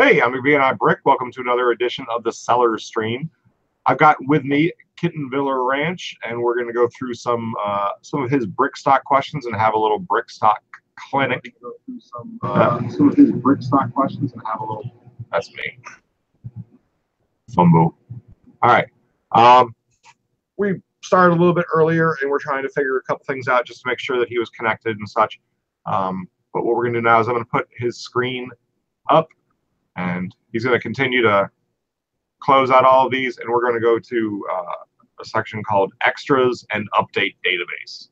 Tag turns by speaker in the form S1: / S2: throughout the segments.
S1: Hey, I'm BNI Brick. Welcome to another edition of the Sellers Stream. I've got with me Kittenville Ranch, and we're going to go through some of his BrickStock questions and have a little BrickStock clinic. Some of his BrickStock questions and have a little. That's me. Fumble. All right. We started a little bit earlier, and we're trying to figure a couple things out just to make sure that he was connected and such. But what we're going to do now is I'm going to put his screen up, and he's going to continue to close out all of these, and we're going to go to a section called Extras and Update Database,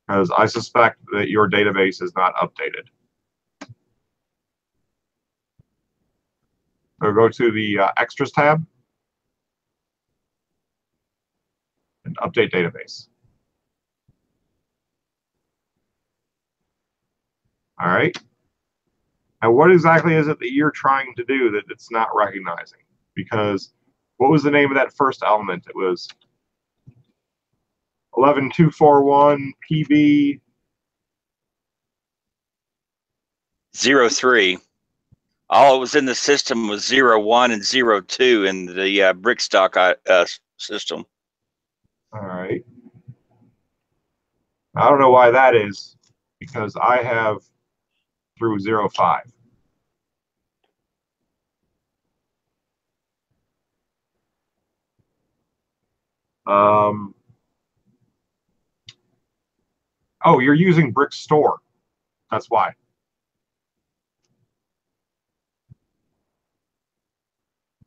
S1: because I suspect that your database is not updated. So go to the Extras tab and Update Database. All right. Now, what exactly is it that you're trying to do that it's not recognizing? Because what was the name of that first element? It was 11241 PB
S2: 03. All it was in the system was 01 and 02 in the BrickStock system.
S1: All right. I don't know why that is, because I have through 05. Oh, you're using BrickStore. That's why.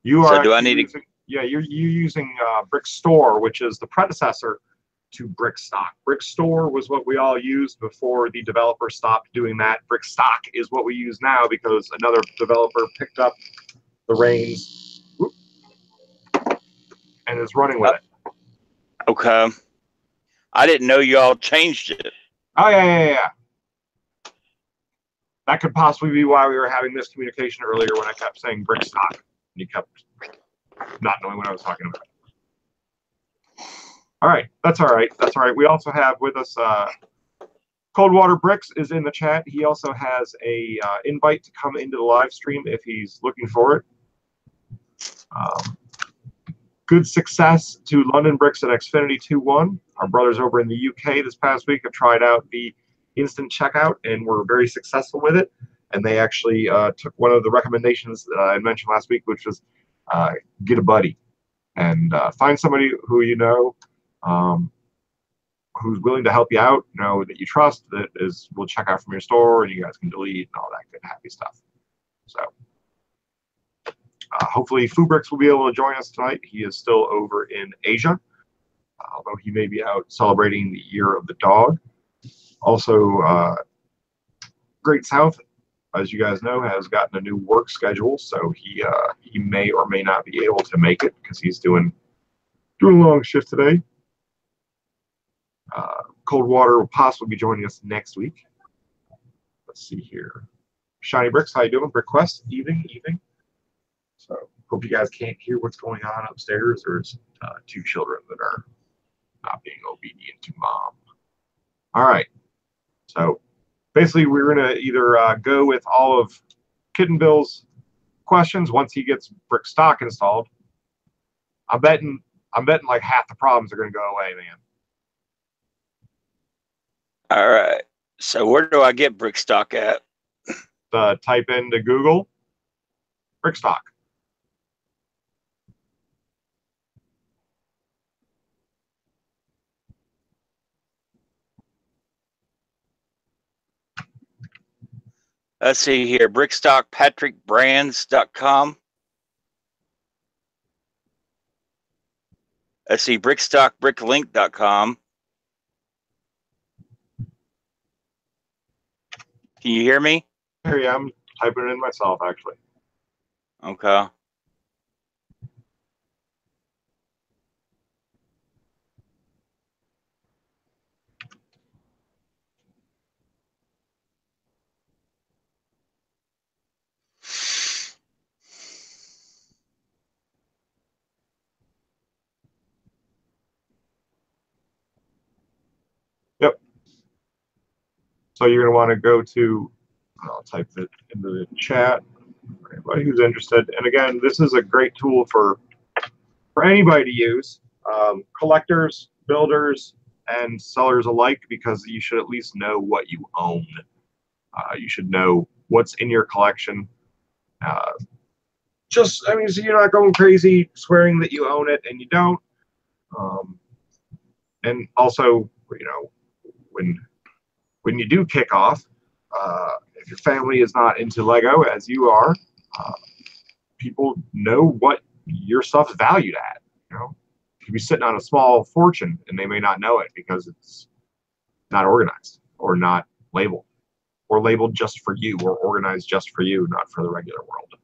S1: You are.
S2: So do I need to?
S1: Yeah, you're using BrickStore, which is the predecessor to BrickStock. BrickStore was what we all used before the developer stopped doing that. BrickStock is what we use now because another developer picked up the reins and is running with it.
S2: Okay. I didn't know you all changed it.
S1: Oh, yeah. That could possibly be why we were having this communication earlier when I kept saying BrickStock. And you kept not knowing what I was talking about. All right, that's all right. That's all right. We also have with us Coldwater Bricks is in the chat. He also has a invite to come into the live stream if he's looking for it. Good success to London Bricks at Xfinity 2.1. Our brothers over in the UK this past week have tried out the instant checkout and were very successful with it. And they actually took one of the recommendations that I mentioned last week, which was get a buddy and find somebody who you know who's willing to help you out, that you trust, that will check out from your store, and you guys can delete and all that good happy stuff. So hopefully Fubricks will be able to join us tonight. He is still over in Asia, although he may be out celebrating the Year of the Dog. Also, Great South, as you guys know, has gotten a new work schedule, so he may or may not be able to make it because he's doing a long shift today. Coldwater will possibly be joining us next week. Let's see here. Shiny Bricks, how you doing? BrickQuest, evening. So hope you guys can't hear what's going on upstairs. There's two children that are not being obedient to mom. All right. So basically, we're going to either go with all of Kittenville's questions once he gets BrickStock installed. I'm betting like half the problems are going to go away, man.
S2: All right. So where do I get BrickStock at?
S1: Type into Google BrickStock.
S2: Let's see here. BrickStockPatrickBrands.com. Let's see. BrickStockBricklink.com. Can you hear me?
S1: Here I am typing it in myself, actually.
S2: Okay.
S1: Yep. So you're going to want to go to I'll type it into the chat for anybody who's interested. And again, this is a great tool for anybody to use, collectors, builders, and sellers alike, because you should at least know what you own. You should know what's in your collection. So you're not going crazy swearing that you own it and you don't. And also, when you do kick off, if your family is not into Lego as you are, people know what your stuff's valued at. You could be sitting on a small fortune and they may not know it because it's not organized or not labeled, or labeled just for you, or organized just for you, not for the regular world.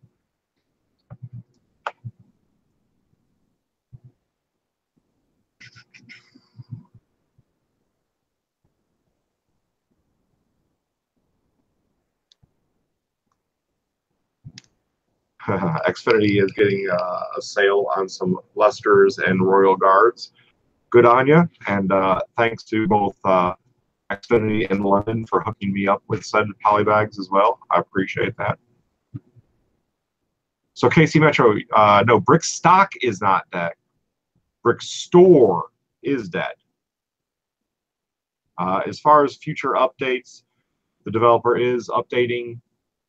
S1: Xfinity is getting a sale on some Lesters and Royal Guards. Good on you, and thanks to both Xfinity and London for hooking me up with said polybags as well. I appreciate that. So KC Metro, no, BrickStock is not dead. BrickStore is dead. As far as future updates, the developer is updating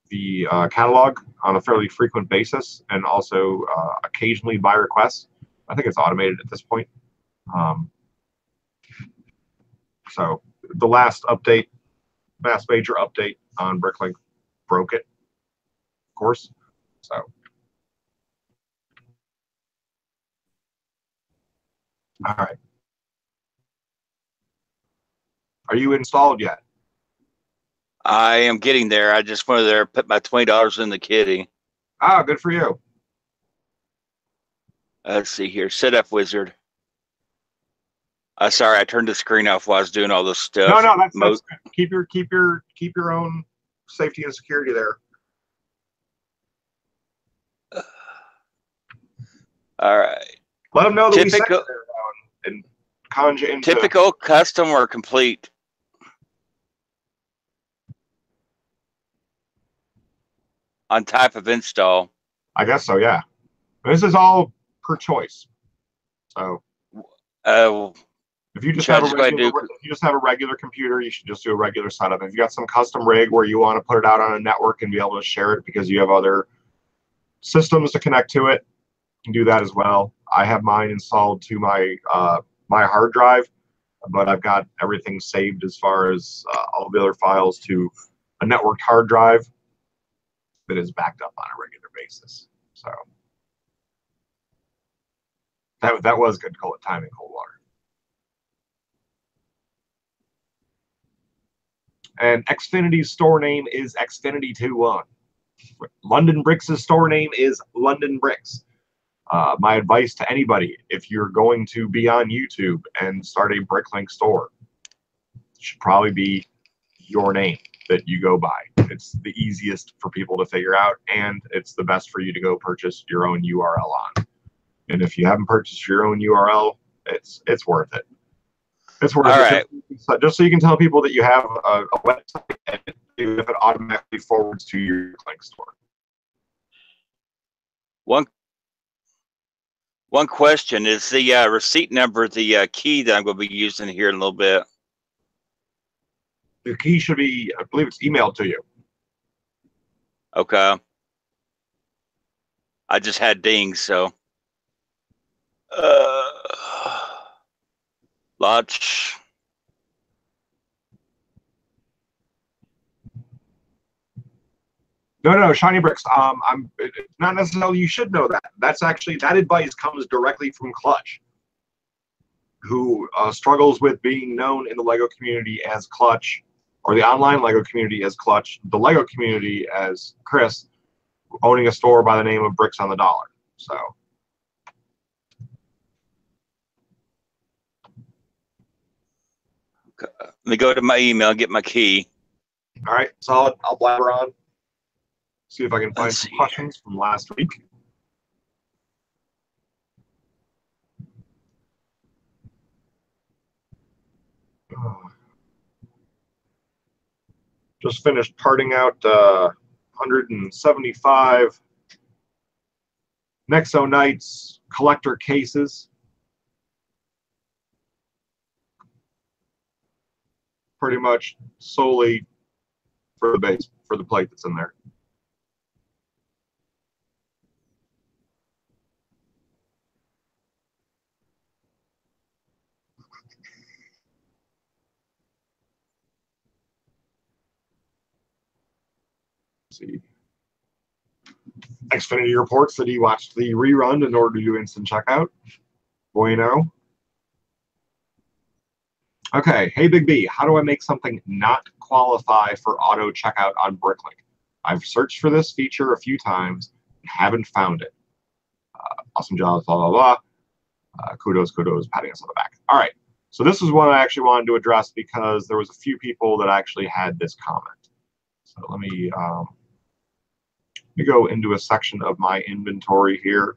S1: the catalog on a fairly frequent basis, and also occasionally by request. I think it's automated at this point. So the last update, last major update on Bricklink broke it, of course. So all right. Are you installed yet?
S2: I am getting there. I just went there, put my $20 in the kitty.
S1: Ah, good for you.
S2: Let's see here. Setup wizard. Sorry, I turned the screen off while I was doing all this stuff.
S1: No, that's good. Keep your own safety and security there.
S2: All right.
S1: Let them know that we sent you there and conjure into
S2: typical, custom, or complete. On type of install.
S1: I guess so, yeah. This is all per choice. So if you just have a regular computer, you should just do a regular setup. If you got some custom rig where you want to put it out on a network and be able to share it because you have other systems to connect to it, you can do that as well. I have mine installed to my my hard drive, but I've got everything saved as far as all the other files to a networked hard drive that is backed up on a regular basis. So that was good time in cold water. And Xfinity's store name is Xfinity21. London Bricks' store name is London Bricks. My advice to anybody, if you're going to be on YouTube and start a Bricklink store, it should probably be your name that you go by. It's the easiest for people to figure out, and it's the best for you to go purchase your own URL on. And if you haven't purchased your own URL, it's worth it. It's worth it. Right. Just so you can tell people that you have a website, and if it automatically forwards to your Bricklink store.
S2: One question is the receipt number, the key that I'm going to be using here in a little bit.
S1: The key should be, I believe it's emailed to you.
S2: Okay. I just had dings, so. Launch.
S1: No, Shiny Bricks. I'm not necessarily. You should know that. That's actually, that advice comes directly from Clutch, who struggles with being known in the Lego community as Clutch, or the online Lego community as Clutch, the Lego community as Chris, owning a store by the name of Bricks on the Dollar. So.
S2: Okay. Let me go to my email and get my key.
S1: All right, solid. I'll blabber on. See if I can find some questions from last week. Just finished parting out 175 Nexo Knights collector cases. Pretty much solely for the base, for the plate that's in there. See. Xfinity reports that he watched the rerun in order to do instant checkout. Bueno. Okay, hey Big B, how do I make something not qualify for auto checkout on BrickLink? I've searched for this feature a few times and haven't found it. Awesome job, blah, blah, blah. Kudos, patting us on the back. All right, so this is one I actually wanted to address because there was a few people that actually had this comment. So let me go into a section of my inventory here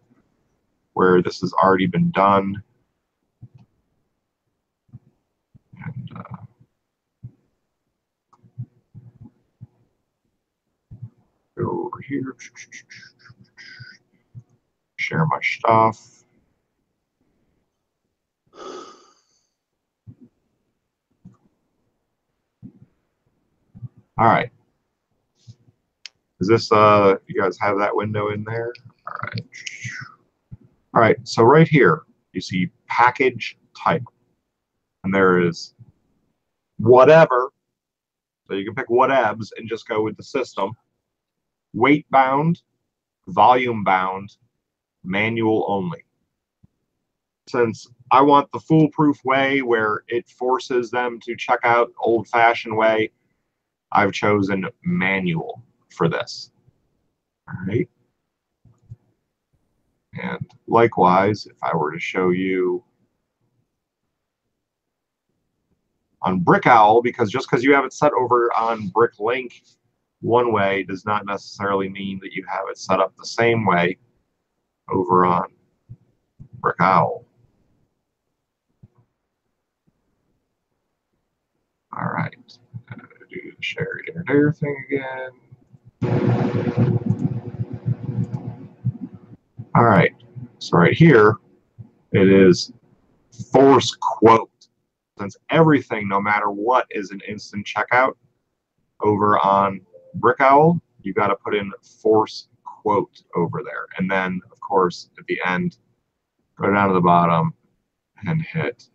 S1: where this has already been done. And go over here, share my stuff. All right. Is this, you guys have that window in there? All right. All right, so right here, you see package type. And there is whatever, so you can pick whatevs and just go with the system. Weight bound, volume bound, manual only. Since I want the foolproof way where it forces them to check out old-fashioned way, I've chosen manual for this. All right. And likewise, if I were to show you on BrickOwl, because just because you have it set over on BrickLink one way does not necessarily mean that you have it set up the same way over on BrickOwl. All right, I'm going to do the share there thing again. All right, so right here, it is force quote. Since everything, no matter what, is an instant checkout over on BrickOwl, you got to put in force quote over there. And then, of course, at the end, go down to the bottom and hit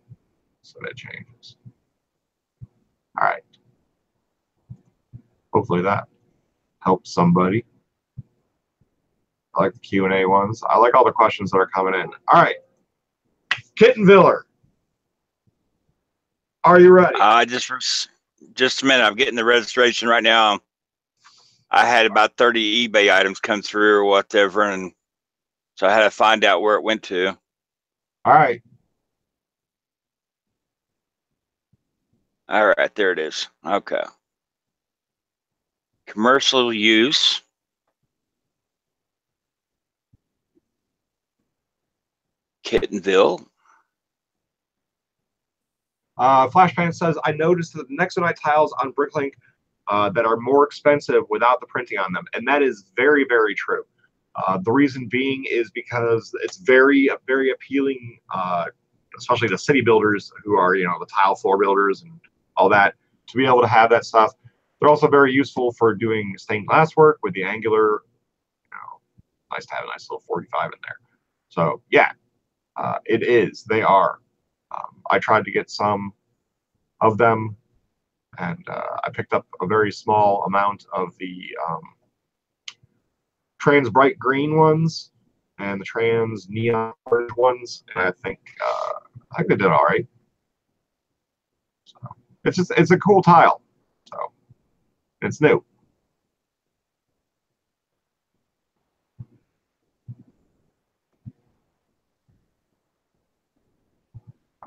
S1: so that changes. All right. Hopefully that helps somebody. I like the Q&A ones. I like all the questions that are coming in. All right. Kittenville, are you ready?
S2: Just a minute. I'm getting the registration right now. I had about 30 eBay items come through or whatever, and so I had to find out where it went to.
S1: All right.
S2: All right, there it is. Okay. Commercial use. Kittenville.
S1: Flashpan says, I noticed that the Nexonite tiles on BrickLink that are more expensive without the printing on them. And that is very, very true. The reason being is because it's very appealing, especially to city builders who are, you know, the tile floor builders and all that, to be able to have that stuff. They're also very useful for doing stained glass work with the angular. You know, nice to have a nice little 45 in there. So yeah, it is. They are. I tried to get some of them, and I picked up a very small amount of the trans bright green ones and the trans neon orange ones, and I think they did all right. So it's a cool tile. So it's new.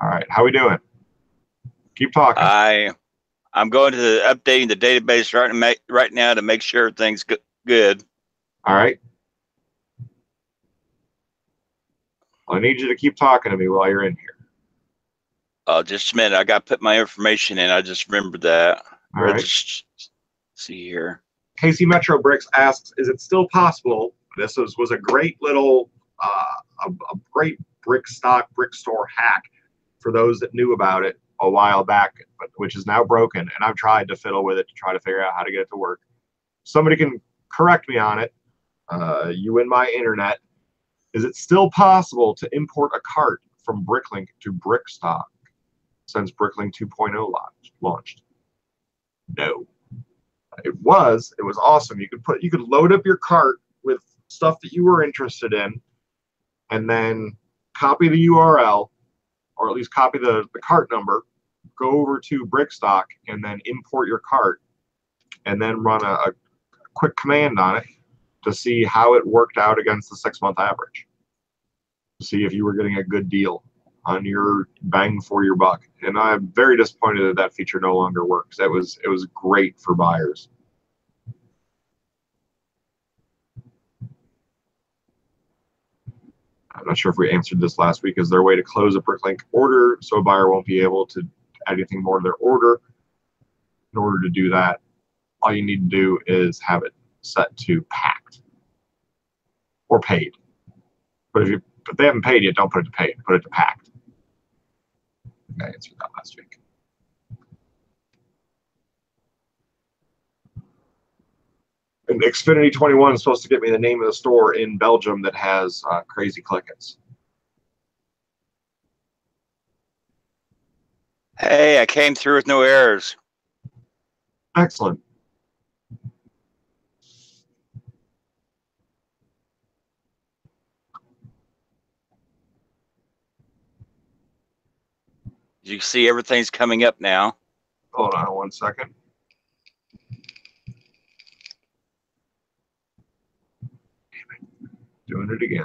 S1: All right, how we doing? Keep talking.
S2: I'm going to updating the database right now to make sure everything's good.
S1: All right. Well, I need you to keep talking to me while you're in here.
S2: Just a minute. I got to put my information in. I just remembered that.
S1: All right.
S2: See here.
S1: Casey Metro Bricks asks, is it still possible? This was a great little, a great BrickStock brick store hack for those that knew about it a while back, but which is now broken. And I've tried to fiddle with it to try to figure out how to get it to work. Somebody can correct me on it. You and my internet. Is it still possible to import a cart from Bricklink to BrickStock since Bricklink 2.0 launched? No. It was awesome. You could load up your cart with stuff that you were interested in, and then copy the URL, or at least copy the cart number, go over to BrickStock, and then import your cart, and then run a quick command on it to see how it worked out against the 6-month average. See if you were getting a good deal on your bang for your buck. And I'm very disappointed that that feature no longer works. It was great for buyers. I'm not sure if we answered this last week. Is there a way to close a Bricklink order so a buyer won't be able to add anything more to their order? In order to do that, all you need to do is have it set to packed or paid. But if they haven't paid yet, don't put it to paid. Put it to packed. I answered that last week. And Xfinity 21 is supposed to get me the name of the store in Belgium that has crazy click-ins.
S2: Hey, I came through with no errors.
S1: Excellent.
S2: You see everything's coming up now.
S1: Hold on 1 second. Doing it again.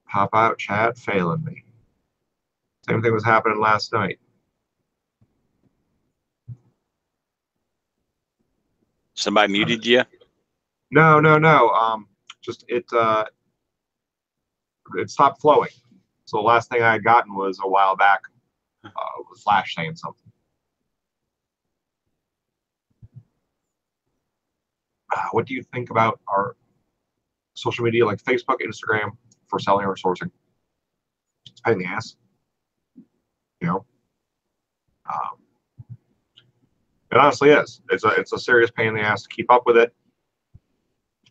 S1: Pop out chat failing me. Same thing was happening last night.
S2: Somebody muted you?
S1: No. Just it stopped flowing. So the last thing I had gotten was a while back, with Flash saying something. What do you think about our social media like Facebook, Instagram for selling or sourcing? It's a pain in the ass. You know? It honestly is. It's a serious pain in the ass to keep up with it.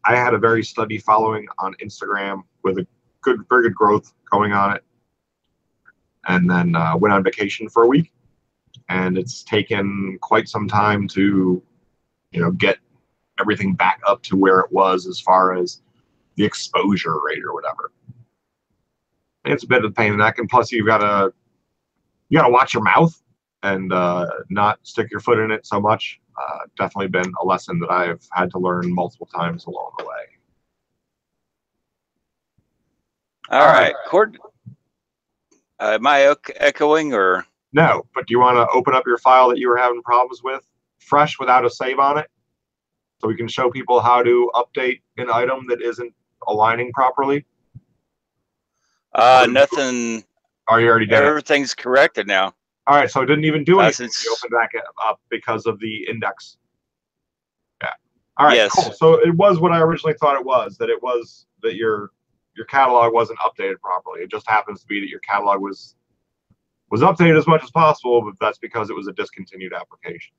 S1: I had a very steady following on Instagram with a very good growth going on it. And then went on vacation for a week. And it's taken quite some time to, get everything back up to where it was as far as the exposure rate or whatever. And it's a bit of a pain in the neck. And plus you gotta watch your mouth and not stick your foot in it so much. Definitely been a lesson that I've had to learn multiple times along the way.
S2: All right. Am I echoing or?
S1: No, but do you want to open up your file that you were having problems with fresh without a save on it? So we can show people how to update an item that isn't aligning properly?
S2: Nothing.
S1: Oh, you already did it.
S2: Everything's corrected now.
S1: All right, so it didn't even do anything. You opened back up because of the index. Yeah. All right, yes. Cool. So it was what I originally thought it was, that your catalog wasn't updated properly. It just happens to be that your catalog was updated as much as possible, but that's because it was a discontinued application.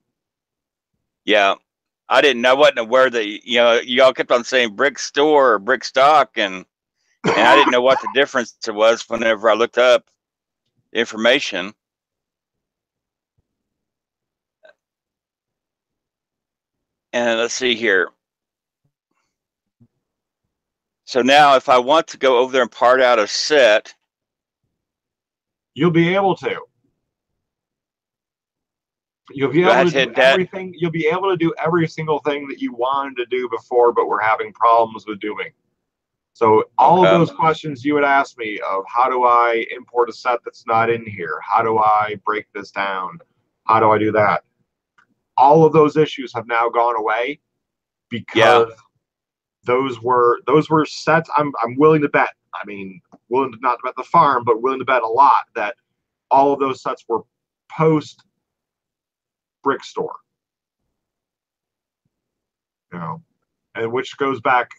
S2: Yeah. I wasn't aware that, y'all kept on saying brick store or BrickStock, and I didn't know what the difference it was whenever I looked up information. And let's see here. So now if I want to go over there and part out a set,
S1: you'll be able to. You'll be able to do everything. You'll be able to do every single thing that you wanted to do before, but we're having problems with doing. So all of those questions you would ask me of how do I import a set that's not in here? How do I break this down? How do I do that? All of those issues have now gone away because those were sets. I'm willing to bet. I mean, willing to not bet the farm, but willing to bet a lot that all of those sets were post brick store. know, and which goes back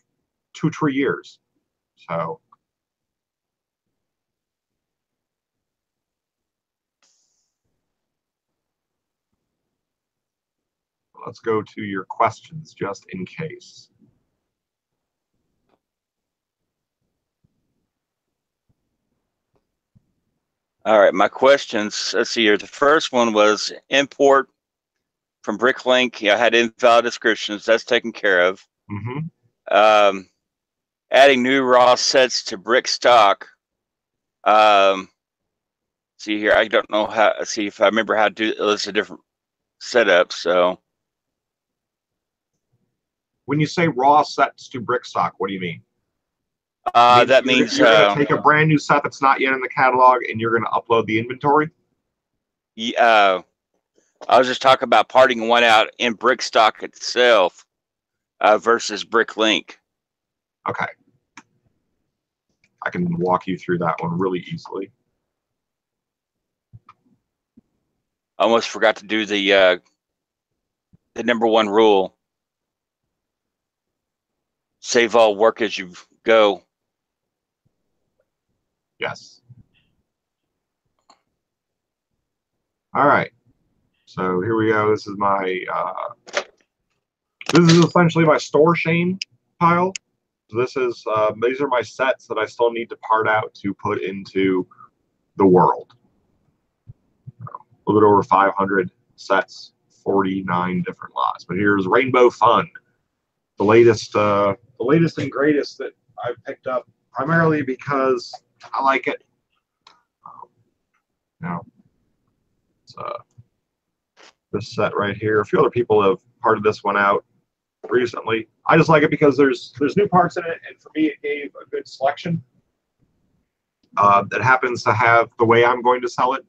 S1: 2-3 years. So let's go to your questions just in case.
S2: All right, my questions. Let's see here. The first one was import from BrickLink. I had invalid descriptions. That's taken care of.
S1: Mm-hmm.
S2: Adding new raw sets to BrickStock. See here, I don't know how. See if I remember how to do. It's a different setup. So
S1: when you say raw sets to BrickStock, what do you mean?
S2: that means
S1: you're going to take a brand new set that's not yet in the catalog, and you're going to upload the inventory.
S2: Yeah, I was just talking about parting one out in BrickStock itself versus BrickLink.
S1: Okay, I can walk you through that one really easily.
S2: I almost forgot to do the number one rule. Save all work as you go.
S1: Yes. All right. So here we go. This is my this is essentially my store shame pile. So this is these are my sets that I still need to part out to put into the world. A little bit over 500 sets, 49 different lots. But here's Rainbow Fun, the latest and greatest that I've picked up, primarily because I like it. You know, it's this set right here. A few other people have parted this one out recently. I just like it because there's new parts in it, and for me, it gave a good selection. That happens to have the way I'm going to sell it,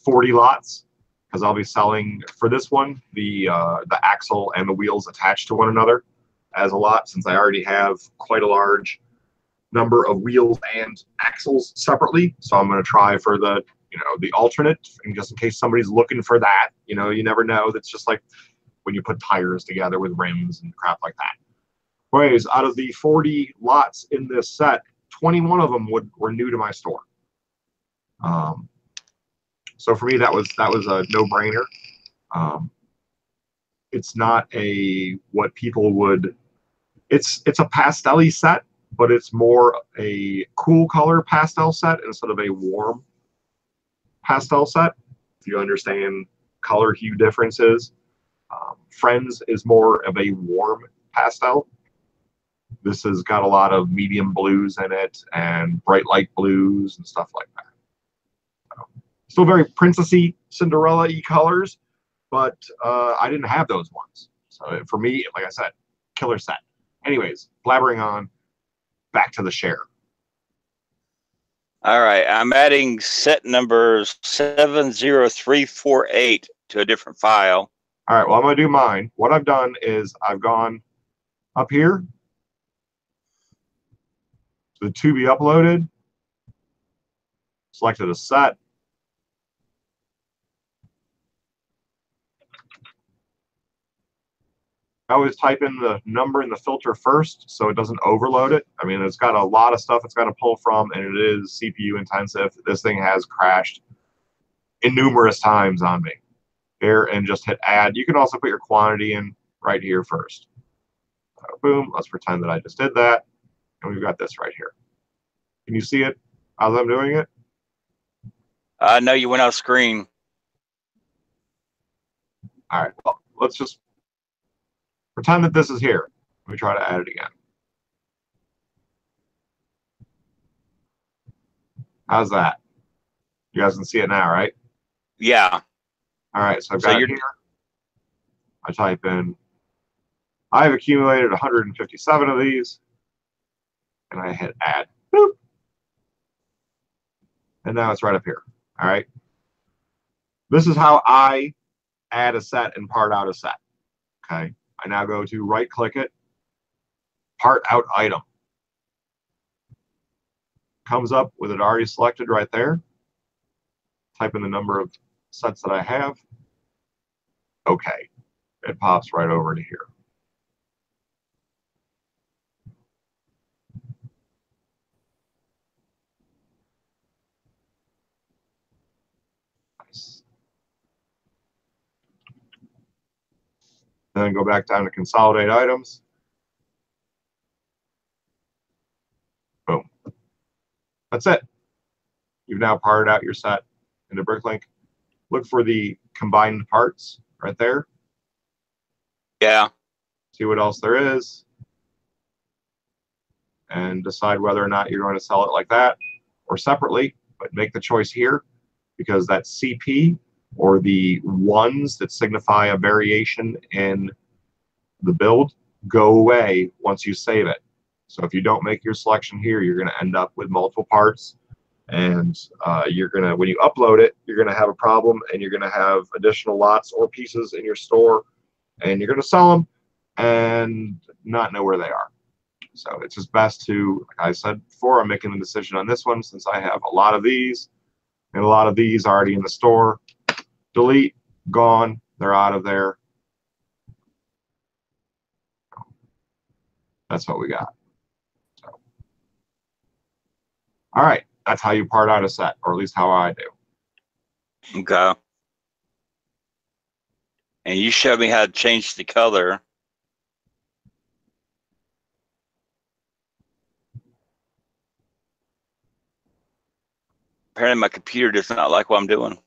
S1: 40 lots, because I'll be selling for this one the axle and the wheels attached to one another as a lot, since I already have quite a large number of wheels and axles separately. So I'm going to try for the the alternate, and just in case somebody's looking for that. You never know. That's just like when you put tires together with rims and crap like that. Anyways, out of the 40 lots in this set, 21 of them were new to my store. So for me, that was a no-brainer. It's not what people would. It's a pastel-y set, but it's more a cool color pastel set instead of a warm pastel set. If you understand color hue differences, Friends is more of a warm pastel. This has got a lot of medium blues in it and bright light blues and stuff like that. Still very princessy, Cinderella-y colors, but I didn't have those ones. So for me, like I said, killer set. Anyways, blabbering on, back to the share.
S2: All right, I'm adding set numbers 70348 to a different file.
S1: All right, well, I'm going to do mine. What I've done is I've gone up here to the to be uploaded, selected a set. I always type in the number in the filter first so it doesn't overload it. I mean, it's got a lot of stuff it's got to pull from, and it is CPU intensive. This thing has crashed numerous times on me. Here, and just hit add. You can also put your quantity in right here first. Boom, let's pretend that I just did that. And we've got this right here. Can you see it as I'm doing it?
S2: No, you went off screen.
S1: All right, well, let's just pretend that this is here. Let me try to add it again. How's that? You guys can see it now, right?
S2: Yeah.
S1: All right, so I've got it here. I type in, I've accumulated 157 of these, and I hit add. Boop. And now it's right up here. All right. This is how I add a set and part out a set. Okay. I now go to right click it, part out item. Comes up with it already selected right there. Type in the number of sets that I have. Okay. It pops right over to here. Then go back down to consolidate items. Boom. That's it. You've now parted out your set into BrickLink. Look for the combined parts right there.
S2: Yeah.
S1: See what else there is. And decide whether or not you're going to sell it like that or separately, but make the choice here because that CP or the ones that signify a variation in the build go away once you save it. So if you don't make your selection here, you're going to end up with multiple parts, and you're going to, when you upload it, you're going to have a problem, and you're going to have additional lots or pieces in your store, and you're going to sell them and not know where they are. So it's just best to, like I said before, I'm making a decision on this one since I have a lot of these and a lot of these already in the store. Delete, gone, they're out of there. That's what we got. So, all right, that's how you part out a set, or at least how I do.
S2: Okay. And you showed me how to change the color. Apparently my computer does not like what I'm doing.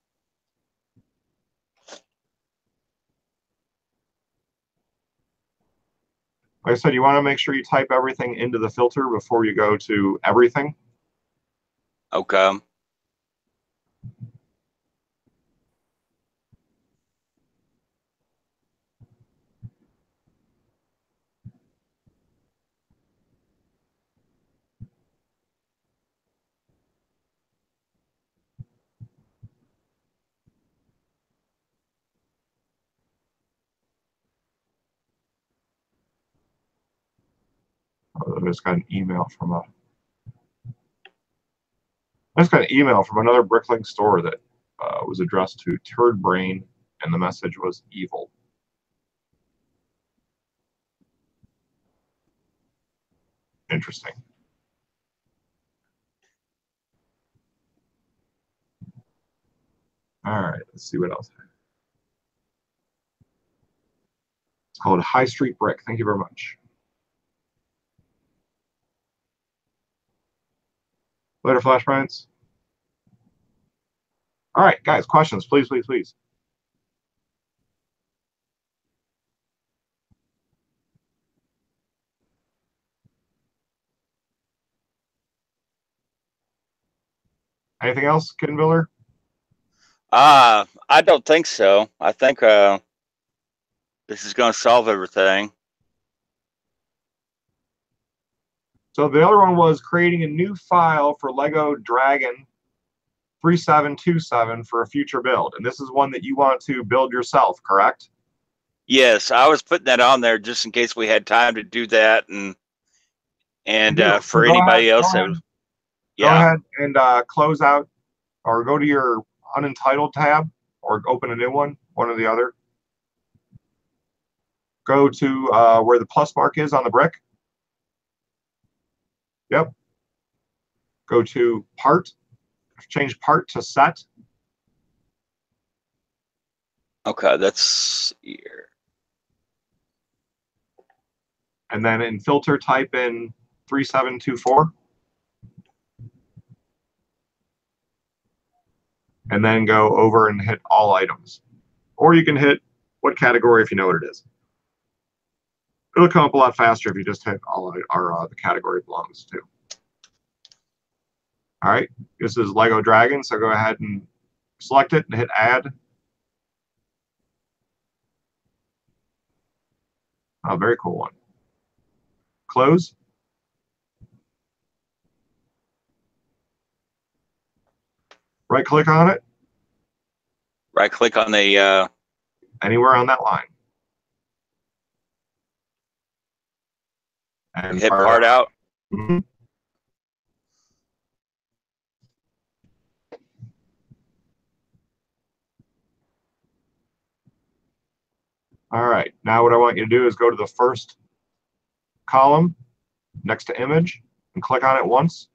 S1: Like I said, you want to make sure you type everything into the filter before you go to everything.
S2: Okay.
S1: I just got an email from another BrickLink store that was addressed to Turd Brain, and the message was evil. Interesting. All right, let's see what else. It's called High Street Brick. Thank you very much. Later, Flash Bryants. All right, guys, questions, please, please, please. Anything else, Kittenviller?
S2: I don't think so. I think this is going to solve everything.
S1: So the other one was creating a new file for Lego Dragon 3727 for a future build. And this is one that you want to build yourself, correct?
S2: Yes, I was putting that on there just in case we had time to do that, and for anybody else that was,
S1: Go ahead and close out, or go to your unentitled tab, or open a new one or the other. Go to where the plus mark is on the brick. Yep. Go to part, change part to set.
S2: Okay, that's here.
S1: And then in filter, type in 3724. And then go over and hit all items. Or you can hit what category if you know what it is. It'll come up a lot faster if you just hit all the category it belongs to. All right, this is Lego Dragon, so go ahead and select it and hit add. Oh, very cool one. Close. Right click on it.
S2: Right click on the
S1: anywhere on that line. And
S2: hit part out.
S1: Mm-hmm. All right, now what I want you to do is go to the first column next to image and click on it once.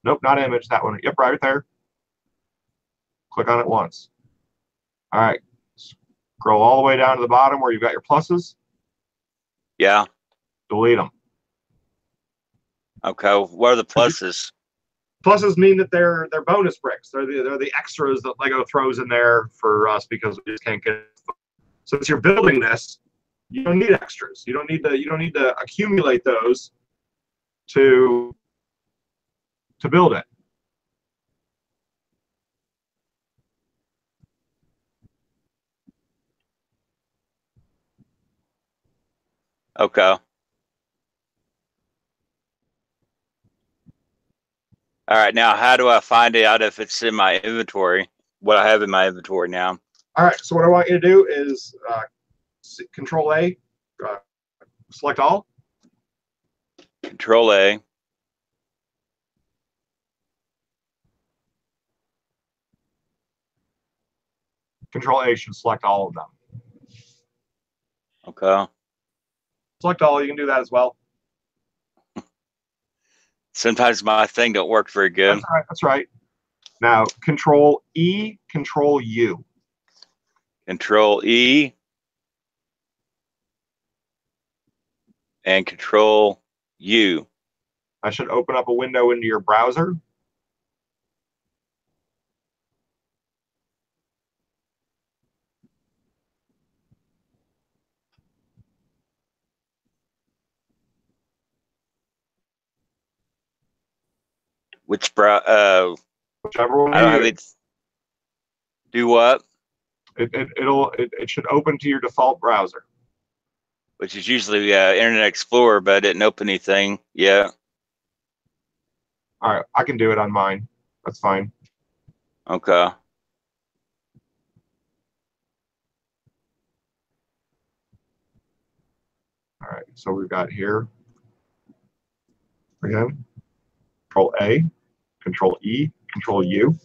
S1: Nope, not image, that one. Yep, right there. Click on it once. All right, Scroll all the way down to the bottom where you've got your pluses.
S2: Yeah.
S1: Delete them.
S2: Okay. What are the pluses?
S1: Pluses mean that they're bonus bricks. They're the extras that Lego throws in there for us because we just can't get it. So if you're building this, you don't need extras. You don't need to accumulate those to build it.
S2: Okay. All right. Now, how do I find out if it's in my inventory? What I have in my inventory now?
S1: All right. So what I want you to do is Control A, select all.
S2: Control A.
S1: Control A should select all of them.
S2: Okay.
S1: Select all. You can do that as well.
S2: Sometimes my thing don't work very good.
S1: That's right. That's right. Now, Control E, Control U.
S2: Control E and Control U.
S1: I should open up a window into your browser.
S2: Whichever one.
S1: I don't have
S2: it. Do what?
S1: It should open to your default browser,
S2: which is usually Internet Explorer, but I didn't open anything. Yeah.
S1: All right, I can do it on mine. That's fine.
S2: Okay.
S1: All right, so we've got here again, Control A, Control E, Control U.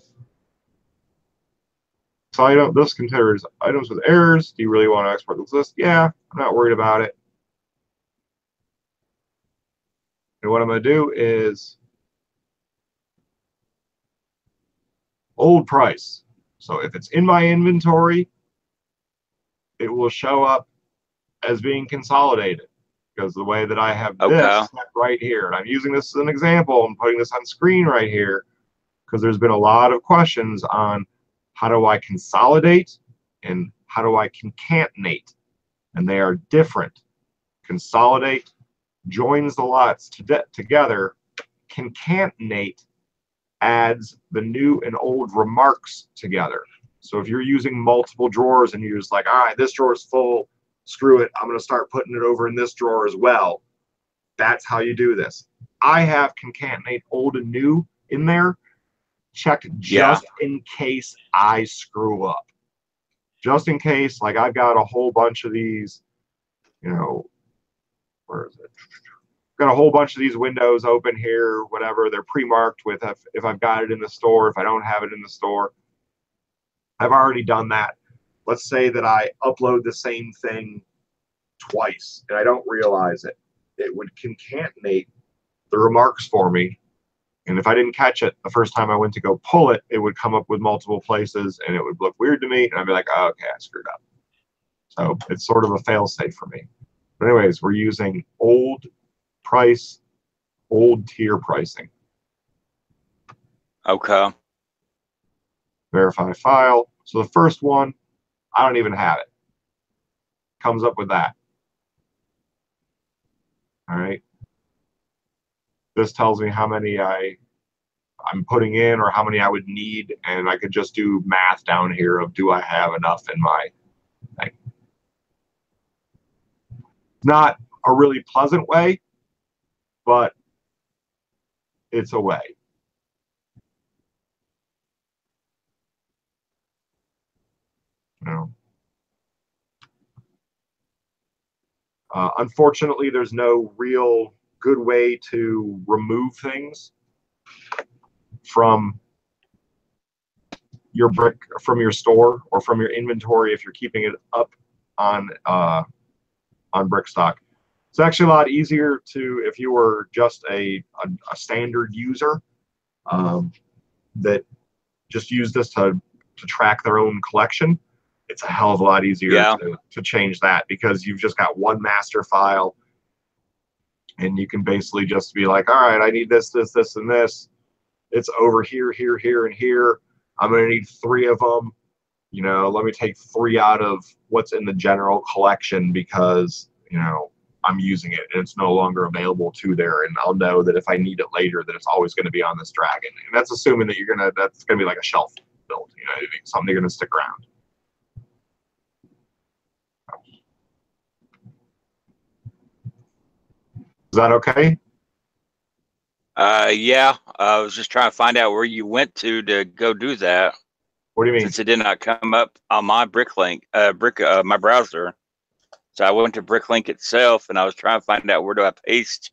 S1: So this considers items with errors. Do you really want to export this list? Yeah, I'm not worried about it. And what I'm going to do is old price. So if it's in my inventory, it will show up as being consolidated because the way that I have this right here, and I'm using this as an example, I'm putting this on screen right here because there's been a lot of questions on how do I consolidate and how do I concatenate, and they are different. Consolidate joins the lots together. Concatenate adds the new and old remarks together. So if you're using multiple drawers and you're just like, all right, this drawer is full, screw it, I'm going to start putting it over in this drawer as well. That's how you do this. I have concatenate old and new in there, checked just in case I screw up. Just in case, like I've got a whole bunch of these, you know, where is it? Got a whole bunch of these windows open here, whatever. They're pre-marked with if I've got it in the store, if I don't have it in the store. I've already done that. Let's say that I upload the same thing twice and I don't realize it. It would concatenate the remarks for me. And if I didn't catch it the first time I went to go pull it, it would come up with multiple places and it would look weird to me. And I'd be like, oh, okay, I screwed up. So it's sort of a fail safe for me. But anyways, we're using old price, old tier pricing.
S2: Okay.
S1: Verify file. So the first one, I don't even have it. Comes up with that. All right. This tells me how many I'm putting in or how many I would need, and I could just do math down here of do I have enough in my thing. Not a really pleasant way, but it's a way. You know. Unfortunately, there's no real good way to remove things from your brick, from your store, or from your inventory if you're keeping it up on BrickStock. It's actually a lot easier to, if you were just a standard user that just used this to track their own collection. it's a hell of a lot easier
S2: Yeah.
S1: to change that, because you've just got one master file, and you can basically just be like, all right, I need this, this, this, and this. It's over here, here, here, and here. I'm going to need 3 of them. You know, let me take 3 out of what's in the general collection, because, you know, I'm using it and it's no longer available to there. And I'll know that if I need it later, that it's always going to be on this dragon. And that's assuming that that's going to be like a shelf build, you know, something you're going to stick around. Is that okay?
S2: Yeah. I was just trying to find out where you went to go do that.
S1: What do you mean?
S2: Since it did not come up on my my browser. So I went to BrickLink itself, and I was trying to find out where do I paste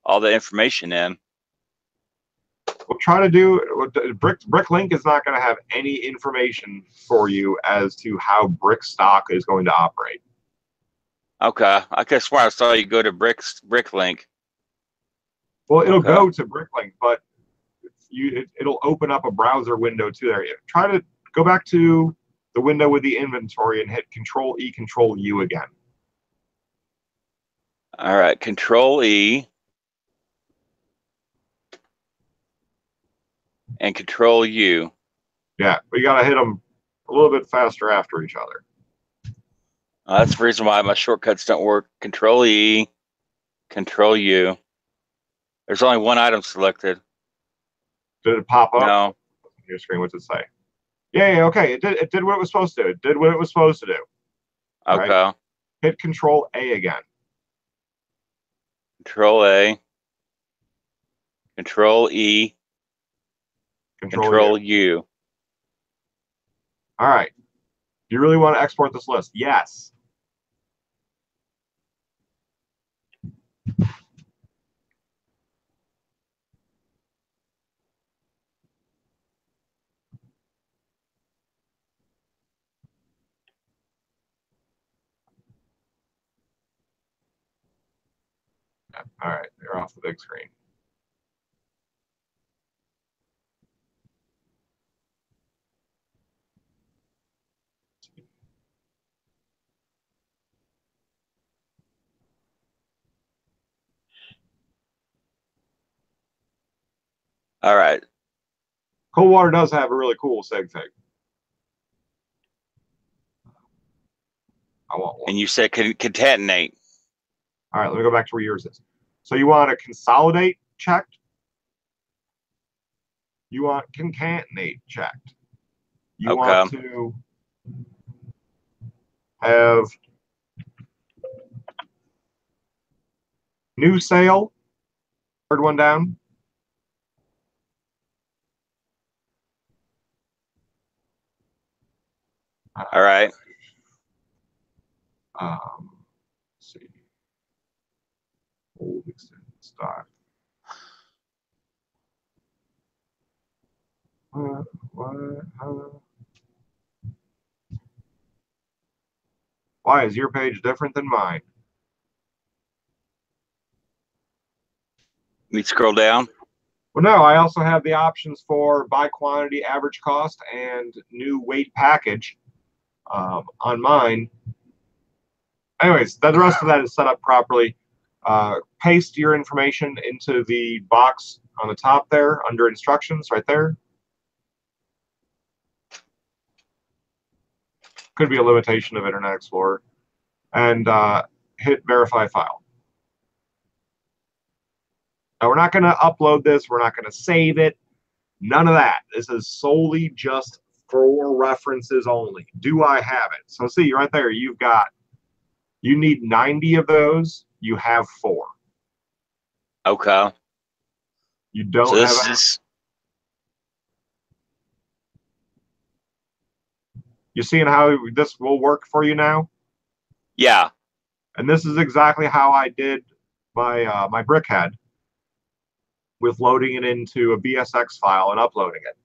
S2: all the information in.
S1: We'll try to do BrickLink is not going to have any information for you as to how BrickStock is going to operate.
S2: Okay, I guess where I saw you go to BrickLink.
S1: Well, it'll go to BrickLink, but it'll open up a browser window to there. Try to go back to the window with the inventory and hit Control-E, Control-U again.
S2: All right, Control-E and Control-U.
S1: Yeah, but you got to hit them a little bit faster after each other.
S2: That's the reason why my shortcuts don't work. Control-E, Control-U. There's only one item selected.
S1: Did it pop up?
S2: No.
S1: Your screen, what's it say? Yeah, okay. It did what it was supposed to do. It did what it was supposed to do.
S2: Okay.
S1: Right? Hit Control-A again.
S2: Control-A. Control-E. Control-U.
S1: All right. Do you really want to export this list? Yes. All right, you're off the big screen.
S2: All right.
S1: Coldwater does have a really cool sig fig. I want one.
S2: And you said concatenate.
S1: All right, let me go back to where yours is. So you want to consolidate checked. You want concatenate checked. You want to have new sale. Third one down.
S2: All right.
S1: Let's see. Old extended stock. Why is your page different than mine?
S2: Let me scroll down.
S1: Well, no, I also have the options for by quantity, average cost, and new weight package on mine. Anyways, the rest of that is set up properly. Paste your information into the box on the top there under instructions right there. Could be a limitation of Internet Explorer. And hit verify file. Now, we're not going to upload this. We're not going to save it. None of that. This is solely just for references only. Do I have it? So see right there, you need 90 of those. You have 4.
S2: Okay.
S1: You don't
S2: so this
S1: have
S2: is
S1: You seeing how this will work for you now?
S2: Yeah.
S1: And this is exactly how I did my my BrickHead with loading it into a BSX file and uploading it.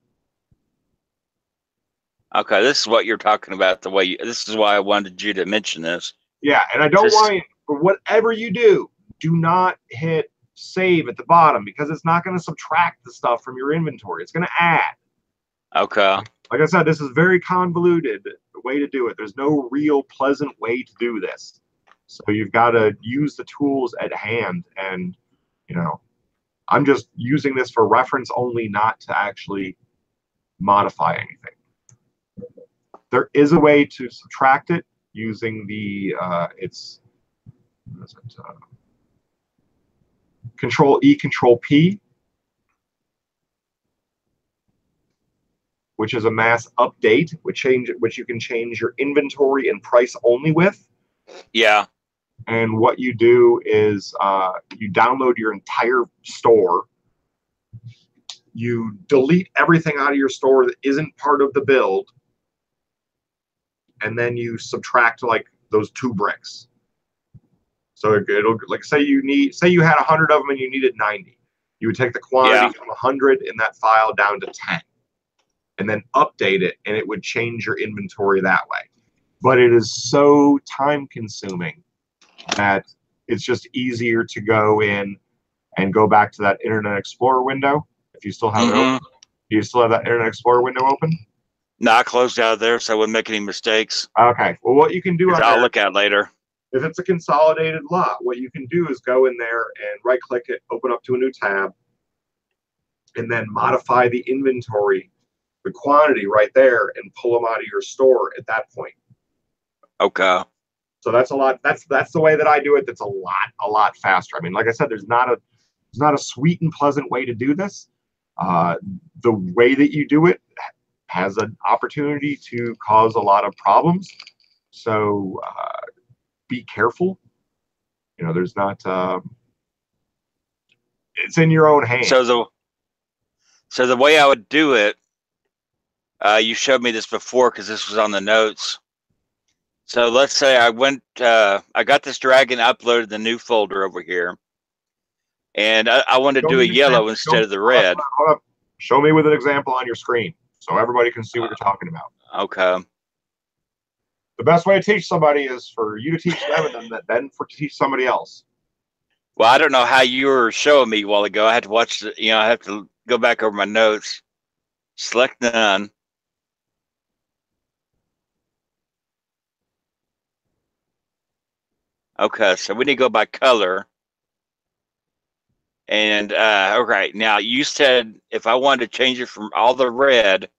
S2: Okay, this is what you're talking about. This is why I wanted you to mention this.
S1: Yeah, and I don't want you, for whatever you do not hit save at the bottom, because it's not going to subtract the stuff from your inventory. It's going to add.
S2: Okay.
S1: Like I said, this is very convoluted way to do it. There's no real pleasant way to do this. So you've got to use the tools at hand. And, you know, I'm just using this for reference only, not to actually modify anything. There is a way to subtract it using the, Control E, Control P, which is a mass update, which you can change your inventory and price only with.
S2: Yeah.
S1: And what you do is you download your entire store. You delete everything out of your store that isn't part of the build. And then you subtract like those 2 bricks. So it'll, like, say you had 100 of them and you needed 90. You would take the quantity from 100 in that file down to 10. And then update it, and it would change your inventory that way. But it is so time consuming that it's just easier to go in and go back to that Internet Explorer window. If you still have it open. Do you still have that Internet Explorer window open?
S2: No, I closed out of there so I wouldn't make any mistakes.
S1: Okay. Well, what you can do,
S2: I'll look at it later.
S1: If it's a consolidated lot, what you can do is go in there and right click it, open up to a new tab, and then modify the inventory, the quantity right there, and pull them out of your store at that point.
S2: Okay.
S1: So that's a lot. That's the way that I do it. That's a lot faster. I mean, like I said, there's not a sweet and pleasant way to do this. The way that you do it has an opportunity to cause a lot of problems. So be careful. You know, there's not. It's in your own hands.
S2: So the way I would do it, you showed me this before because this was on the notes. So let's say I got this drag and uploaded the new folder over here, and I wanted to do a yellow instead of the red.
S1: Hold up. Show me with an example on your screen so everybody can see what you're talking about.
S2: Okay.
S1: The best way to teach somebody is for you to teach them, and then to teach somebody else.
S2: Well, I don't know how you were showing me a while ago. I had to watch I have to go back over my notes. Select none. Okay, so we need to go by color. And okay, now you said if I wanted to change it from all the red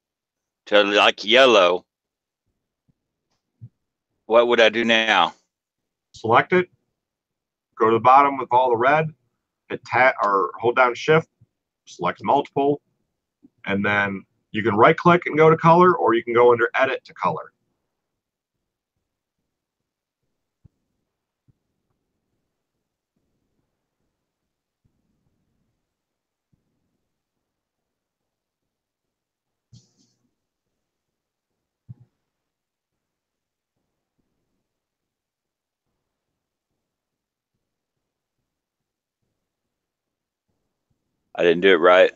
S2: to like yellow, what would I do now?
S1: Select it, go to the bottom with all the red, hit tab or hold down shift, select multiple, and then you can right click and go to color, or you can go under edit to color.
S2: I didn't do it right.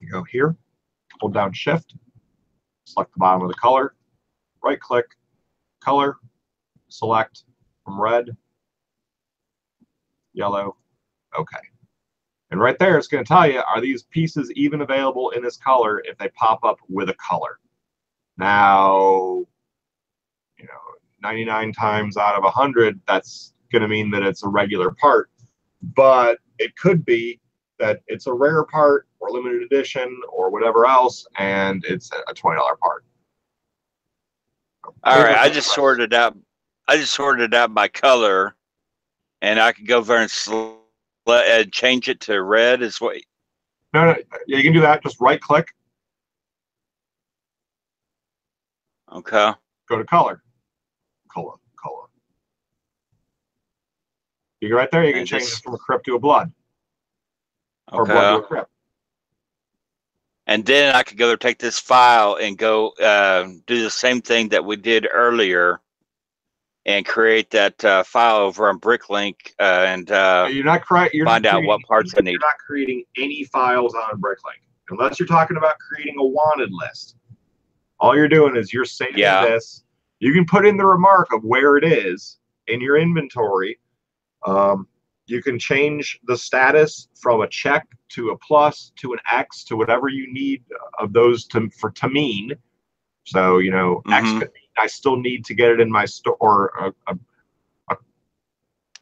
S1: You go here, hold down shift, select the bottom of the color, right click, color, select from red, yellow, okay. And right there, it's going to tell you, are these pieces even available in this color if they pop up with a color? Now, 99 times out of 100, that's going to mean that it's a regular part. But it could be that it's a rare part or limited edition or whatever else, and it's a $20 part.
S2: All right, I just sorted it out. I just sorted it out by color, and I could go over and change it to red. Is what?
S1: No, you can do that. Just right click.
S2: Okay.
S1: Go to color. Color. You go right there. You can change it from a crypt to a blood.
S2: Okay.
S1: Or blood to a crypt.
S2: And then I could go take this file and go do the same thing that we did earlier and create that file over on BrickLink and find out what parts I need.
S1: You're not creating any files on BrickLink unless you're talking about creating a wanted list. All you're doing is you're saving this. You can put in the remark of where it is in your inventory. You can change the status from a check to a plus to an X to whatever you need of those to mean. So, you know, X could mean I still need to get it in my store, or a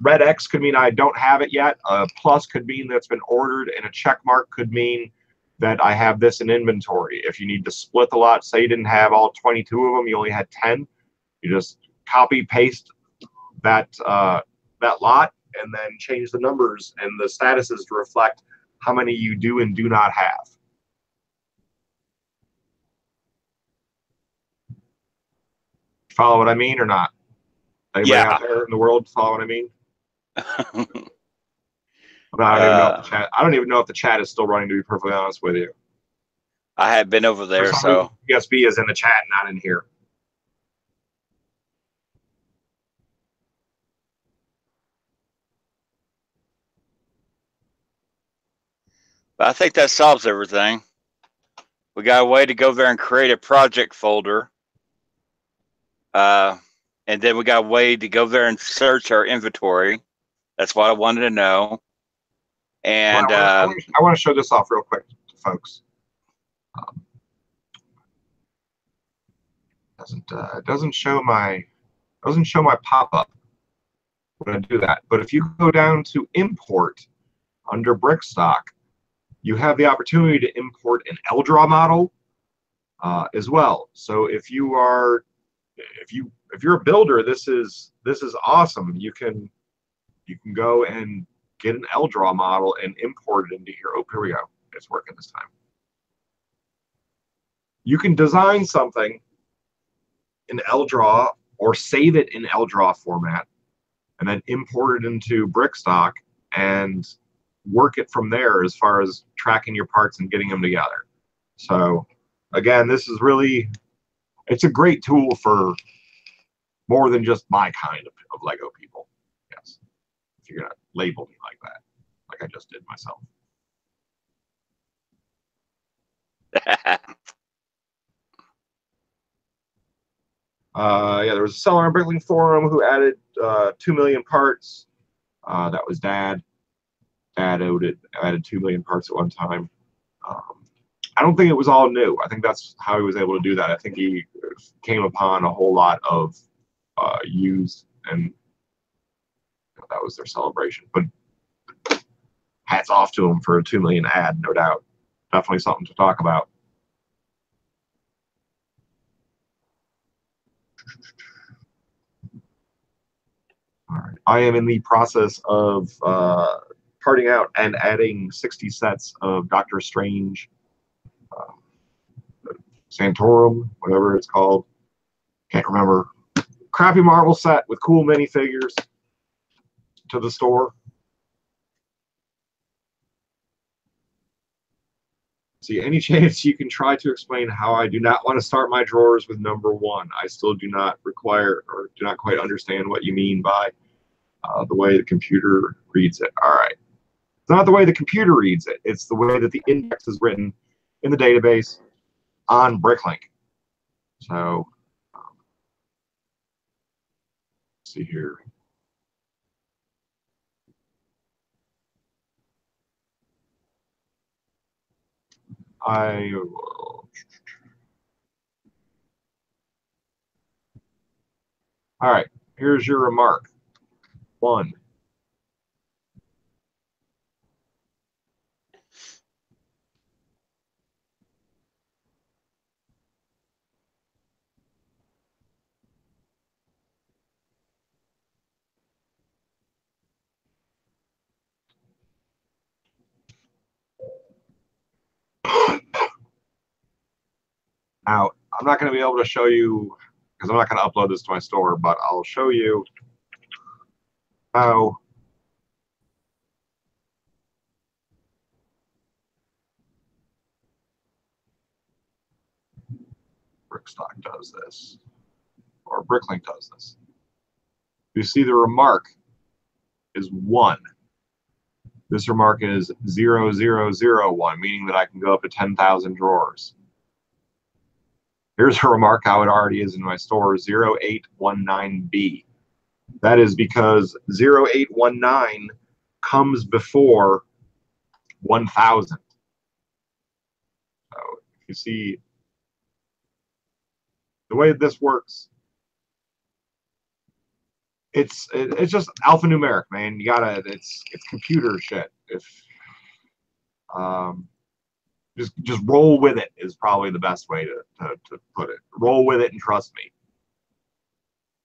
S1: red X could mean I don't have it yet. A plus could mean that's been ordered, and a check mark could mean that I have this in inventory. If you need to split the lot, say you didn't have all 22 of them, you only had 10, you just copy paste that that lot and then change the numbers and the statuses to reflect how many you do and do not have. Follow what I mean or not? Anybody out there in the world follow what I mean? I don't even know if the chat is still running, to be perfectly honest with you.
S2: I have been over there, so
S1: USB is in the chat, not in here.
S2: But I think that solves everything. We got a way to go there and create a project folder. And then we got a way to go there and search our inventory. That's what I wanted to know. And
S1: I want to show this off real quick to folks. It doesn't show my pop-up when I do that. But if you go down to import under BrickStock, you have the opportunity to import an LDRAW model as well. So if you're a builder, this is awesome. You can go and get an LDRAW model and import it into here. Oh, here we go. It's working this time. You can design something in LDRAW or save it in LDRAW format and then import it into BrickStock and work it from there as far as tracking your parts and getting them together. So again, this is really, it's a great tool for more than just my kind of Lego people. Yes. If you're gonna label me like that, like I just did myself. Yeah, there was a seller on Bricklink forum who added 2 million parts. That was Dad. Dad added 2 million parts at one time. I don't think it was all new. I think that's how he was able to do that. I think he came upon a whole lot of used, and that was their celebration. But hats off to him for a 2 million ad, no doubt. Definitely something to talk about. All right. I am in the process of parting out and adding 60 sets of Doctor Strange, Santorum, whatever it's called. Can't remember. Crappy Marvel set with cool minifigures to the store. See, any chance you can try to explain how I do not want to start my drawers with number 1? I still do not require or do not quite understand what you mean by the way the computer reads it. All right. It's not the way the computer reads it. It's the way that the index is written in the database on BrickLink. So, let's see here. I will. All right, here's your remark. 1. Now, I'm not going to be able to show you, because I'm not going to upload this to my store, but I'll show you how BrickStock does this, or BrickLink does this. You see the remark is 1. This remark is 0001, meaning that I can go up to 10,000 drawers. Here's a remark how it already is in my store, 0819B. That is because 0819 comes before 1000. So if you see the way this works, it's just alphanumeric, man. You gotta, it's computer shit. If just roll with it is probably the best way to put it. Roll with it and trust me.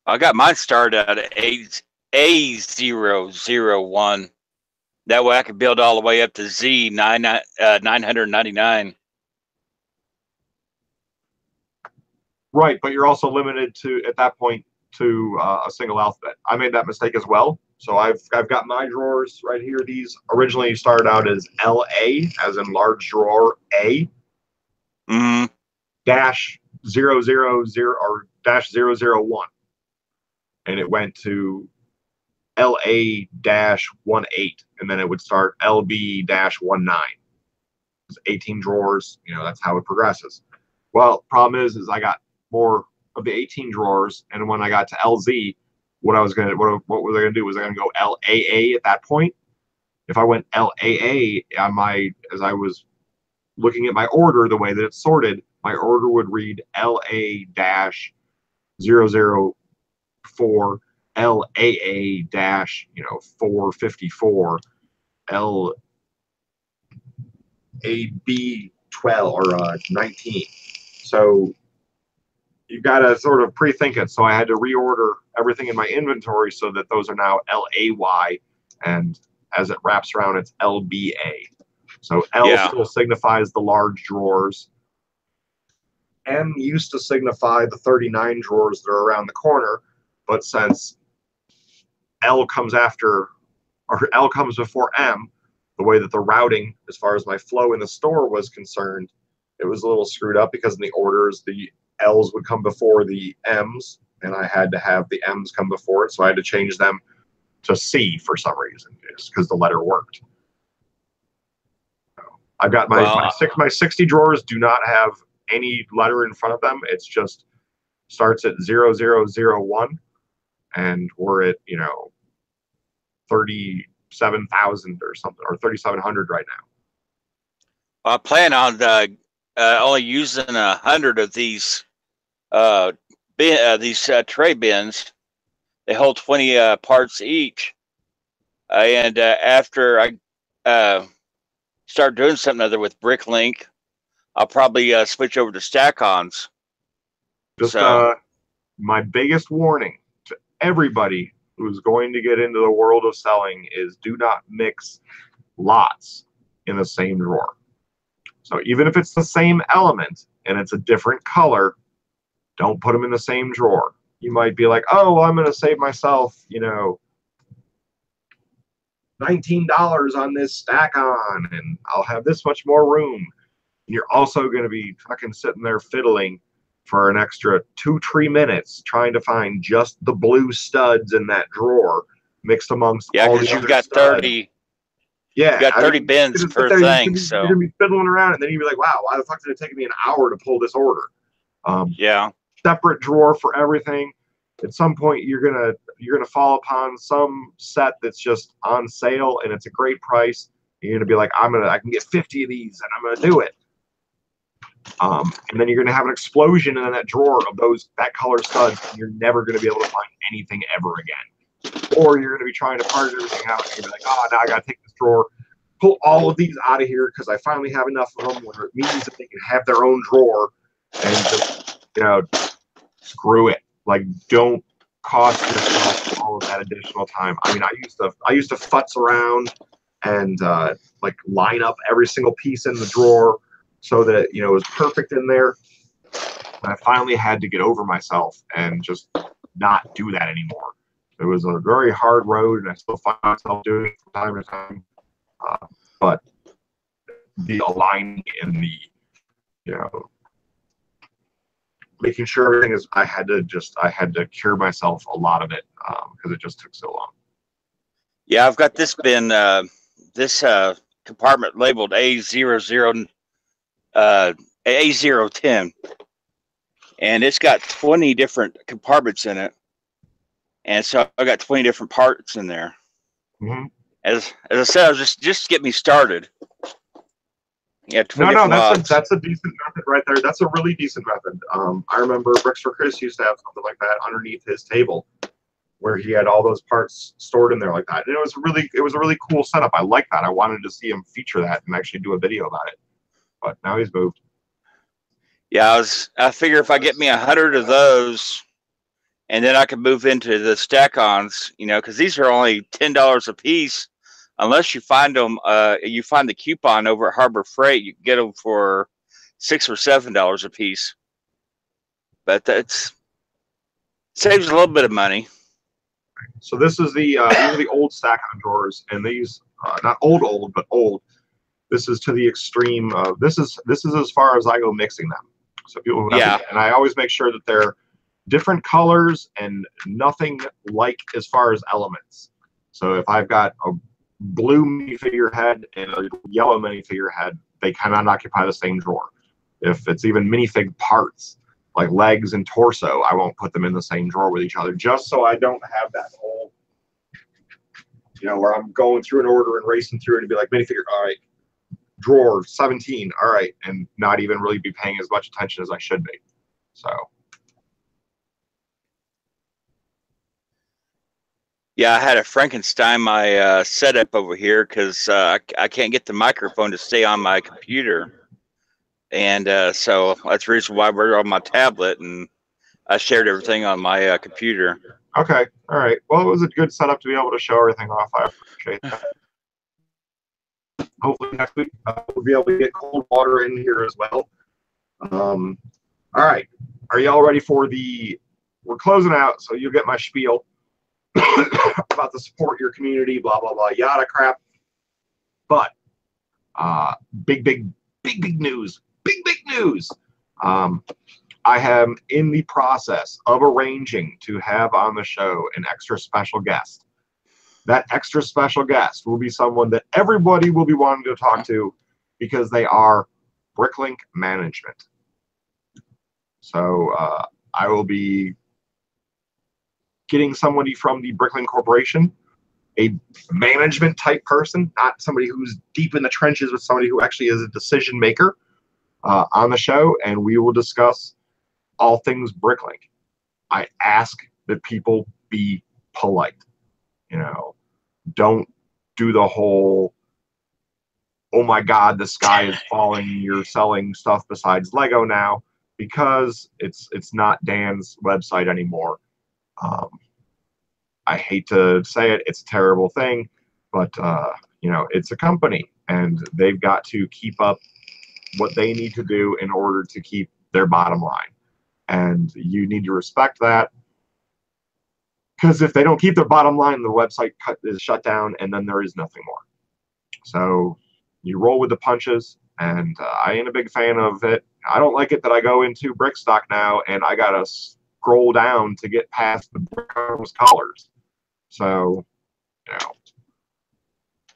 S2: I got mine started at A001. That way I could build all the way up to Z999.
S1: Right, but you're also limited to, at that point, to a single alphabet. I made that mistake as well. So I've got my drawers right here. These originally started out as LA, as in large drawer A, dash 000 or dash 001. And it went to LA-18, and then it would start LB-19. It's 18 drawers, you know, that's how it progresses. Well, problem is I got more of the 18 drawers, and when I got to LZ, what was I gonna do? Was I gonna go LAA at that point? If I went LAA, as I was looking at my order, the way that it's sorted, my order would read LA-004, LAA-454, LAB-12 or 19. So you've got to sort of pre-think it. So I had to reorder everything in my inventory so that those are now LAY, and as it wraps around, it's LBA. So L still signifies the large drawers. M used to signify the 39 drawers that are around the corner, but since L comes after, or L comes before M, the way that the routing, as far as my flow in the store was concerned, it was a little screwed up because in the orders, the L's would come before the M's, and I had to have the M's come before it, so I had to change them to C for some reason, just because the letter worked. So I've got my 60 drawers do not have any letter in front of them. It's just starts at 0001, and we're at 37,000 or something, or 3,700 right now.
S2: I plan on only using 100 of these tray bins. They hold 20 parts each, and after I start doing something other with BrickLink, I'll probably switch over to stack-ons.
S1: Just my biggest warning to everybody who's going to get into the world of selling is do not mix lots in the same drawer. So even if it's the same element and it's a different color, don't put them in the same drawer. You might be like, oh, well, I'm going to save myself, $19 on this stack-on, and I'll have this much more room. And you're also going to be fucking sitting there fiddling for an extra 2-3 minutes trying to find just the blue studs in that drawer mixed amongst all the other
S2: you've got
S1: studs.
S2: 30.
S1: Yeah,
S2: you got 30 bins per thing.
S1: You're gonna be fiddling around, and then you'd be like, "Wow, why the fuck did it take me an hour to pull this order?" Separate drawer for everything. At some point, you're gonna fall upon some set that's just on sale, and it's a great price. You're gonna be like, I can get 50 of these, and I'm gonna do it. And then you're gonna have an explosion in that drawer of that color studs, and you're never gonna be able to find anything ever again. Or you're going to be trying to part everything out, and you're be like, oh, now I got to take this drawer, pull all of these out of here because I finally have enough of them, where it means that they can have their own drawer, and just, screw it. Like, don't cost yourself all of that additional time. I mean, I used to futz around and line up every single piece in the drawer so that it was perfect in there. And I finally had to get over myself and just not do that anymore. It was a very hard road, and I still find myself doing it from time to time. But the aligning and the, making sure everything is, I had to cure myself a lot of it because it just took so long.
S2: Yeah, I've got this bin, this compartment labeled A010. and it's got 20 different compartments in it. And so I got 20 different parts in there.
S1: Mm-hmm.
S2: As I said, I was just to get me started. Yeah,
S1: No, that's a decent method right there. That's a really decent method. I remember Bricks for Chris used to have something like that underneath his table, where he had all those parts stored in there like that. And it was a really cool setup. I like that. I wanted to see him feature that and actually do a video about it. But now he's moved.
S2: Yeah, I figure if I get me 100 of those, and then I can move into the stack-ons, because these are only $10 a piece, unless you find them. You find the coupon over at Harbor Freight, you can get them for $6 or $7 a piece. But that saves a little bit of money.
S1: So this is these are the old stack-on drawers, and these not old, but old. This is to the extreme. This is as far as I go mixing them. So people who have and I always make sure that they're different colors and nothing like as far as elements. So if I've got a blue minifigure head and a yellow minifigure head, they cannot occupy the same drawer. If it's even minifig parts like legs and torso, I won't put them in the same drawer with each other, just so I don't have that whole, where I'm going through an order and racing through it and be like, minifigure, all right, drawer 17, all right, and not even really be paying as much attention as I should be. So.
S2: Yeah, I had to Frankenstein my setup over here because I can't get the microphone to stay on my computer. And so that's the reason why we're on my tablet, and I shared everything on my computer.
S1: Okay, all right. Well, it was a good setup to be able to show everything off. I appreciate that. Hopefully next week we'll be able to get cold water in here as well. All right. Are y'all ready for we're closing out, so you'll get my spiel about the support your community, blah, blah, blah, yada crap. But big news. Big news. I am in the process of arranging to have on the show an extra special guest. That extra special guest will be someone that everybody will be wanting to talk to because they are Bricklink management. So I will be getting somebody from the Bricklink Corporation, a management type person, not somebody who's deep in the trenches, but somebody who actually is a decision maker on the show, and we will discuss all things Bricklink. I ask that people be polite. Don't do the whole, oh my God, the sky is falling, you're selling stuff besides Lego now, because it's not Dan's website anymore. I hate to say it, it's a terrible thing, but it's a company, and they've got to keep up what they need to do in order to keep their bottom line. And you need to respect that, because if they don't keep their bottom line, the website is shut down, and then there is nothing more. So you roll with the punches, and I ain't a big fan of it. I don't like it that I go into BrickStock now, and I got to scroll down to get past the Brick's colors. So,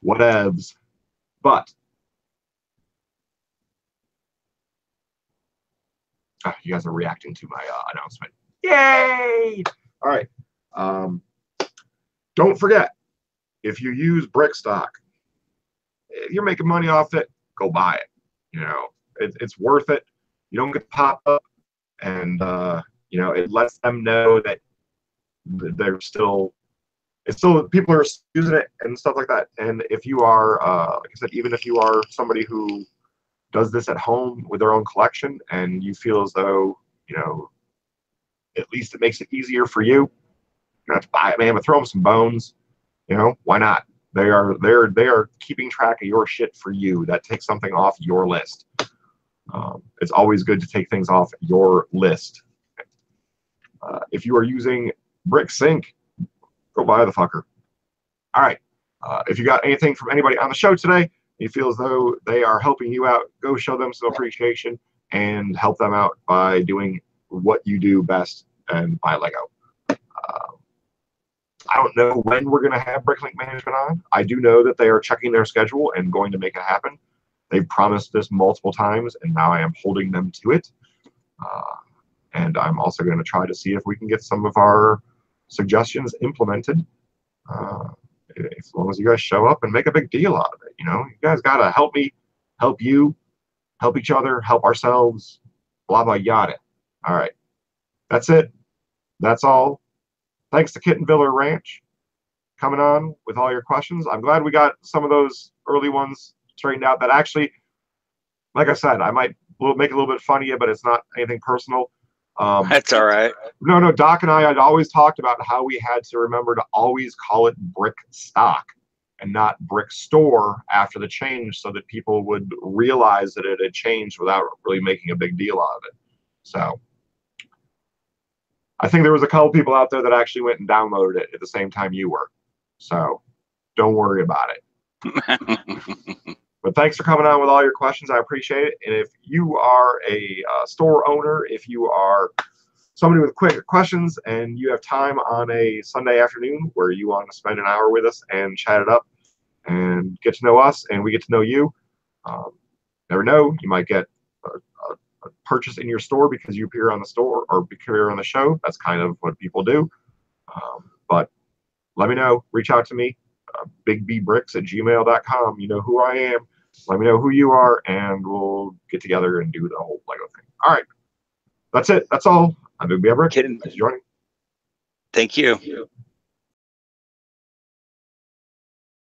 S1: whatevs. But you guys are reacting to my announcement. Yay! All right. Don't forget, if you use BrickStock, if you're making money off it, go buy it. It's worth it. You don't get pop up, and it lets them know that they're still. It's still people are using it and stuff like that. And if you are, like I said, even if you are somebody who does this at home with their own collection, and you feel as though at least it makes it easier for you. You have to buy it, man, but throw them some bones. Why not? They are keeping track of your shit for you. That takes something off your list. It's always good to take things off your list. If you are using BrickSync, go buy the fucker. All right. If you got anything from anybody on the show today, you feel as though they are helping you out, go show them some appreciation and help them out by doing what you do best and buy Lego. I don't know when we're going to have Bricklink management on. I do know that they are checking their schedule and going to make it happen. They've promised this multiple times, and now I am holding them to it. And I'm also going to try to see if we can get some of our suggestions implemented. As long as you guys show up and make a big deal out of it, you guys got to help me, help you, help each other, help ourselves, blah, blah, yada. All right. That's it. That's all. Thanks to Kittenville Ranch coming on with all your questions. I'm glad we got some of those early ones straightened out. That actually, like I said, I might make it a little bit funnier, but it's not anything personal.
S2: That's all right.
S1: No, Doc and I had always talked about how we had to remember to always call it BrickStock and not Brick Store after the change, so that people would realize that it had changed without really making a big deal out of it. So I think there was a couple people out there that actually went and downloaded it at the same time you were. So don't worry about it. But thanks for coming on with all your questions. I appreciate it. And if you are a store owner, if you are somebody with quick questions and you have time on a Sunday afternoon where you want to spend an hour with us and chat it up and get to know us and we get to know you, never know, you might get a purchase in your store because you appear on the store or appear on the show. That's kind of what people do. But let me know. Reach out to me. bigbbricks@gmail.com. You know who I am. Let me know who you are, and we'll get together and do the whole Lego thing. All right. That's it. That's all. I'm Big B Brick. Thanks for joining.
S2: Thank you.